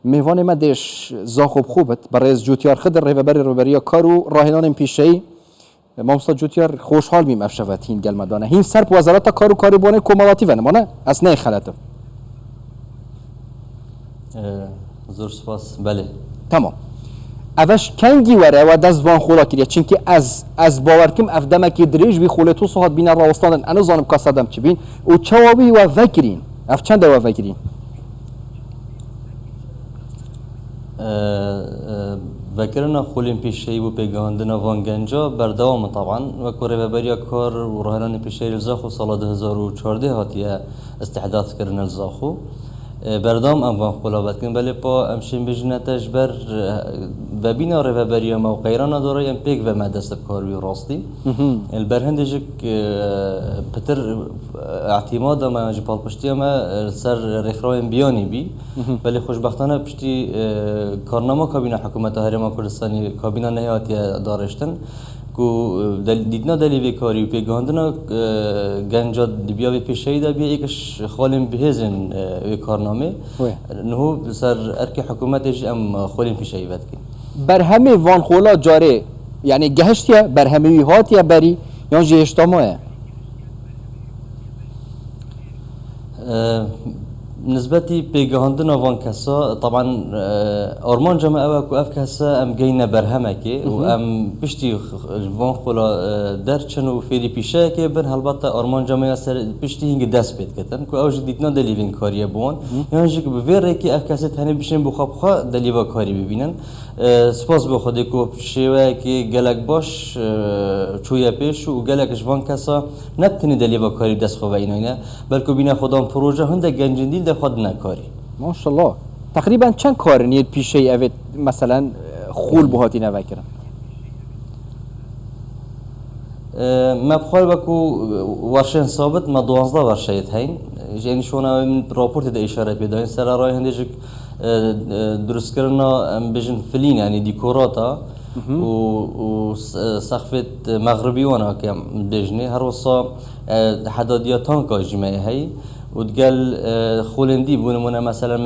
میوان ما دیش زاخوب خوبت برای از جوتیار خدر ریبری کارو راهنان پیشه‌ای مامستا جوتیار خوشحال میم افشوت هین گل مدانه هین سر وزارت کارو بونه کومالاتی ونه مانه از نه خلاتم زور سپاس بله تمام اوش کنگی وره و دست وان خولا کریه چونکه از باورکم افدمه که دریج بی خولتو صحت بین راوستان انا زانم کاسادم چی بین و چوابی و فکرین اف چند و فکرین ذكرنا خولين بيشي بو بيغاندنا وان گنجا بردوام طبعا وكوري ببريا كار وراهلان بيشي الزاخو سال 2014 هاتيه استحداث كرنا الزاخو بردام ام وان خلابت کن ولی پا امشین بجنتش بر وبینا رهبری ما و قیران داره ام پیک و مدرسه کاری راستی البرهندجک پتر اعتماد ما جبال پشتی ما سر رخرایم بیانی بی ولی خوشبختانه پشتی کارنامه کابینه حکومت هرما کردستانی کابینه نهایتی دارشتن کو دیدنا دلیل کاری و پیگاندنا گنجا دبیا و پیشه‌ای دا بیا یکش خالم بهزن کارنامه نه سر ارک حکومتش ام خالم پیشه‌ای بد کی برهمی وان خولا جاره یعنی گهشتیا برهمی هاتیا بری یا جهشتامه نسبتي بيجاندنا وان كسا طبعا أرمان جماعة كو أف كسا أم جينا برهمكي وأم بشتي وان خلا درچن وفيدي بيشاكي بن هالبطة أرمان جماعة سر بشتي هنگ دست بيت كتن كو أوج ديتنا دليفين كاريا بون يعني جيك بفيركي أف كسا تاني بشين بخابخا دليفا كاري ببينن سپاس بخوده کو شیوه که گلک باش چویا پیش و گلک جوان کسا نتونی دلیوا کاری دست خواه اینا اینا بلکه بینه خودم پروژه هنده گنجندیل ده خود نکاری ماشاءالله تقریبا چند کار نیت پیشه اوید مثلا خول بهاتی نوکرن ما بخوای بکو ورشن ثابت ما 12 ورشایت هین یعنی شونا من راپورت ده اشاره بداین سر راه هندجک درست کردنا بجن فلین یعنی دیکوراتا و سقفت مغربی وانا که بجنی هر وصا حدادیاتان که جمعه هی و دقال خولندی بونمونه مثلا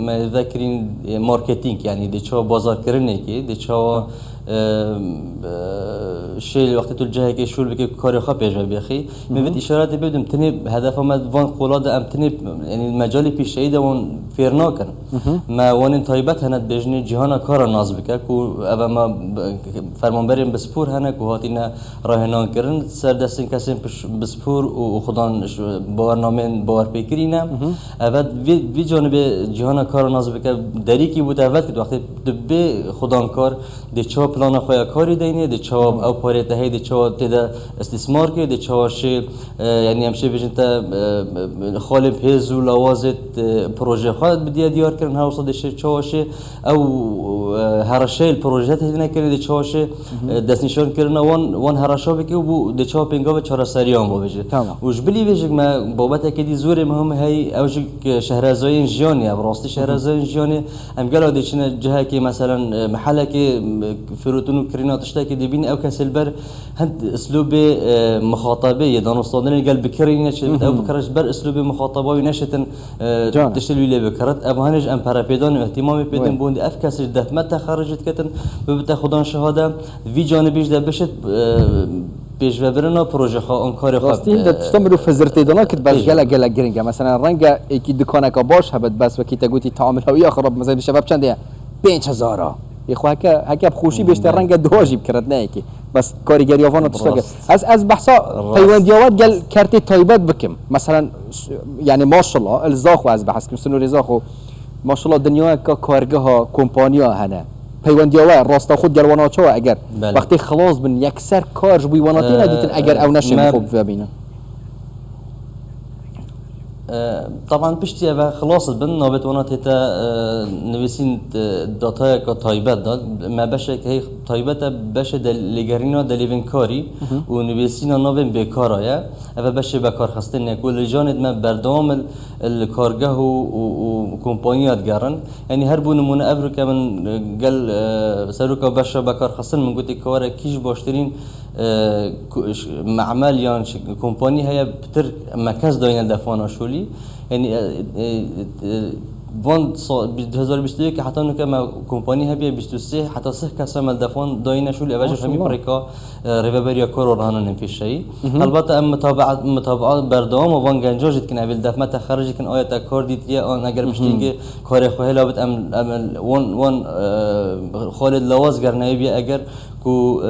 ما ذکرین مارکتینگ یعنی دی چه بازار کردنی که دی چه شيء وقت تلجه كي شو بك كاري خا بيجا بيخي ما بيت اشارات بدم تني هدف ما وان قولاد ام تني يعني المجال بيشي ده وان فيرنا كان ما وان طيبت هنا بيجني جهانا كار ناز بك كو ابا ما فرمانبرين بسپور هنا كو هاتينا راهنان كرن سر دستن كسين بسپور وخدان بارنامه بار بكرينا ابد في جانب جهانا كار ناز بك دري كي بود ابد وقت دبي خدان كار دي چا پلان خویا کاری دینه دی چا او پاریت هی دی چا تدا استثمار که دی چا شی یعنی همشه بیشتر تا خالب هزو لوازت پروژه خواهد بدیه دیار کردن هر وسط دیش چا شی او هر شی پروژه هدی نکردی دی چا شی دست نشان کردن وان هر شی بکی و بو دی چا پنگاه چهار سریام باشه وش بلی ویژگ ما بابت اکیدی زور مهم هی اوج شهرزاین جیانی براستی شهرزاین جیانی ام قالوا دی چنه جهه که مثلا محله که فروتون وكرينات اشتاكي دبين او كسلبر هند اسلوب مخاطبه يدانو صادن قال بكرين او بكرش بر اسلوب مخاطبه ونشتن تشتل ويله بكرت ابو هنج ام بارابيدون اهتمامي بدن بوند افكاس دت متى خرجت كتن بتاخدان شهاده في جانبيش ده بشت پیش ببرنا پروژه ها اون کار خوب راستین ده تستمروا فزرتی دانا کد باش گله گرینگه مثلا رنگ یکی دکانه کا باش هبت بس وکی تگوتی تعامل هویه خراب مثلا شباب چنده 5000 يخو هكا بخوشي بيشتر رنگا دواجب كرت نايكي بس كاريگري افانا تشتغل از بحثا پیوندیات گل کرتی تایبت بکم مثلا يعني ما شاء الله الزاخو از بحث کم سنور زاخو ما شاء الله دنیا کا کارگه ها کمپانیا هنه پیوندیات راستا خود گلوانا چوا اگر وقتی خلاص بن یکسر کارج بوی واناتی ندیتن اگر او نشه خوب ببینه طبعا بشتي ابا خلاص بن نوبت وانا تيتا نويسين داتا كا تايبت داد ما باشه هي تايبت باشه لجرينا دليفن كاري ونويسينا نوبن بكارايا ابا باشه بكار خستن كل جانب ما بردوام الكارجه وكومبانيات جارن يعني هربوا نمونه افريكا من قال سروكا باشه بكار خستن من قلت كوارا كيش باشترين معمل يعني كومباني هي بتر مركز داين دفانا شولي يعني وان 2021 که حتی نکه ما کمپانی هبیه 23 حتی 3 کس هم دفعان داینه شو لیواج همی پریکا ریوبریا کور رهانن پیشی البته ام متابعات بردام و وان گنجاجت کنه اول دفعه تخرج کن آیت کار دیت یا آن اگر مشتینگ کار خواه لابد ام وان خالد لواز گرنه بی اگر کو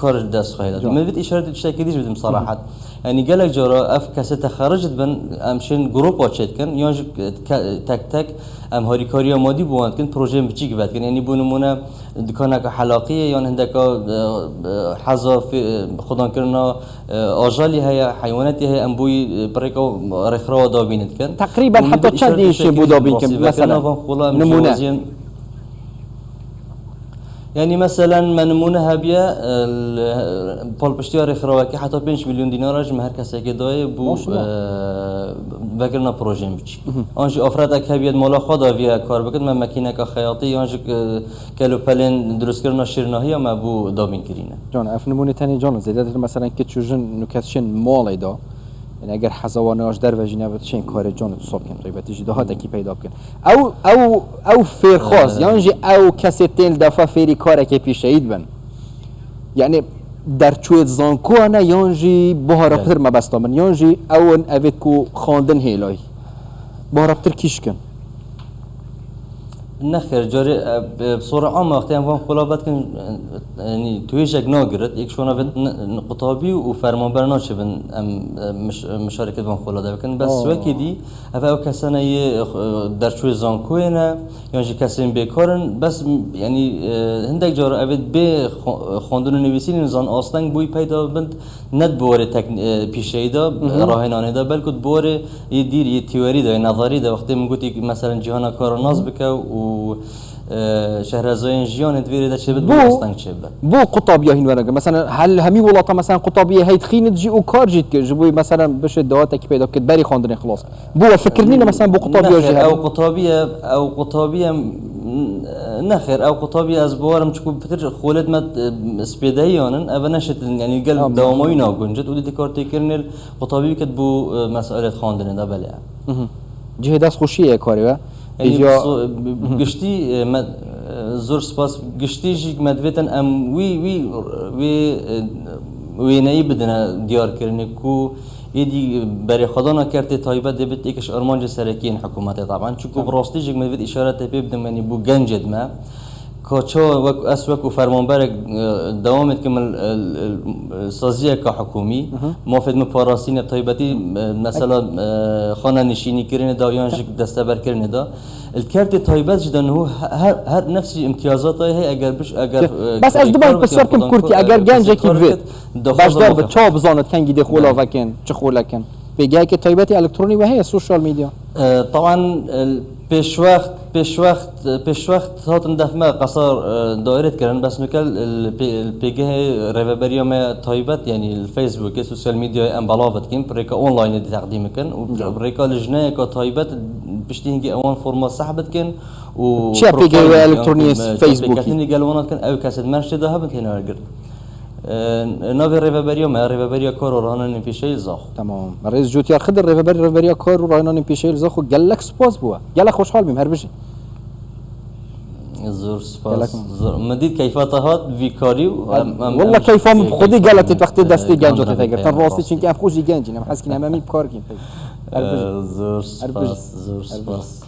کار دست خواهد من بيت اشاره تشتكي ديش بدم صراحه يعني قالك جرا اف كاسه تخرجت بن امشين جروب واتشيت كان يونج تك تك ام هاريكاريا مادي بوند كان بروجي بتشيك بعد كان يعني بونمونه دكانك حلاقيه يعني عندك حظا في خدان كرنا اجالي هي حيوانات هي ام بوي بريكو رخرا دابينت كان تقريبا حتى تشدي شي بودابين مثلا نمونه يعني مثلا منمونه هبيه پال پشتیار خراوکی حتی 5 میلیون دینارش مهر کسی که دای بو بگرنا پروژه میچی آنجا افراد که بیاد مالا خدا ویا کار بکن من مکینه که خیاطی آنجا کلو پلن درست کردن شیرناهی ما بو دابین کرینه جان اف نمونه تانی جان زیاده مثلا که چوجن نکاتشن مالی دا يعني اگر حزواناش در وجینه بده چین کار جان تو صاحب کن طيبه تيجي ده هذا کی پیدا کن او فیر خاص یعنی او کسی تن دفعه فیری کار که پیشید بن يعني در چوت زانکو انا یعنی بهارپتر ما بستامن یعنی اون اوید کو خواندن هیلای بهارپتر کیش کن نخير جاري بصورة عامة وقتی هم فهم خلابت کن يعني تويجك ناقرت یک شونا بد قطابي وفرمانبر ناشه بن مشاركت فهم خلاده بکن بس وکی دی افا او کسانه در شوی زانکوینه یعنی کسیم بیکارن بس يعني هندک جارا اوید بی خواندن و نویسین زان آستنگ بوی پیدا بند ند بواره پیشه دا راهنانه دا بلکه بواره یه دیر یه تیوری دا نظری دا وقتی من گوتی مثلا جهان کار ناز بکه و شهرزاين جيان ادوير دا شبت بوستان شبت بو قطابيه هين ورقه مثلا هل همي ولاطه مثلا قطابيه هي تخين تجي وكار جيت جبوي مثلا باش دواتك بيدا كتباري خاندرين خلاص بو فكرني مثلا بو قطابيه جي او قطابيه نخير او قطابيه از بوارم تشكو بتر خولد ما سبيدايانن ابا نشت يعني قلب دواموي ناغنجت ودي كارتي كرنل قطابيه كتبو مساله خاندرين دا بلا جهه دست خوشيه كاري يعني قشتي زور سپاس قشتي جيك مدويتن ام وي ناي بدنا ديار كرني كو يدي بري خدانا كرتي تايبه دبت ايكش ارمانج سركين حكومتي طبعا چونكو براستي جيك مدويت اشاره تبي بدم يعني بو گنجد ما كاچا وك اسوك وفرمانبر دوامت كمل سازيه كحكومي موافد مپاراسين طيبتي مثلا خانه نشيني كرين دا يانج دستبر كرين دا الكارت طيبات جدا هو هر نفس امتيازاته هي اگر بش اگر بس از دوباره بسیار کم کرتی اگر گنجه کی بید باشدار به چا بزاند کنگی ده خولا وکن چه خولا کن بگه که طيبتي الکترونی و هي سوشال ميديا طبعا پیش وقت هاتن دفمه قصار دایرت کردن بس نکل الپیگه ریوبریا ما طيبت يعني الفيسبوك السوشيال ميديا ام بلاوت كين بريكا اونلاين دي تقديم كن وبريكا لجنه كا طيبت بشتينجي اوان فورما سحبت كن و چه پیگه الکترونی فیسبوکی كاتني قالوا كن او كاسد مرش ده هبن هنا ارجل نوی ریوبریا ما ریوبریا کار و راهنان پیشه زاخ تمام رئیس جوتیار خد ریوبریا کار و راهنان پیشه زاخ و گلک سپاس بوا گلک خوشحال بیم هر بجی زور سپاس زور مدید کیفاتهات ویکاری والله کیفام خودی گلت وقتی دستی گنج تو فکر تن راستی چون که ام خوشی گنجی نم حس کنم می کار کیم زور سپاس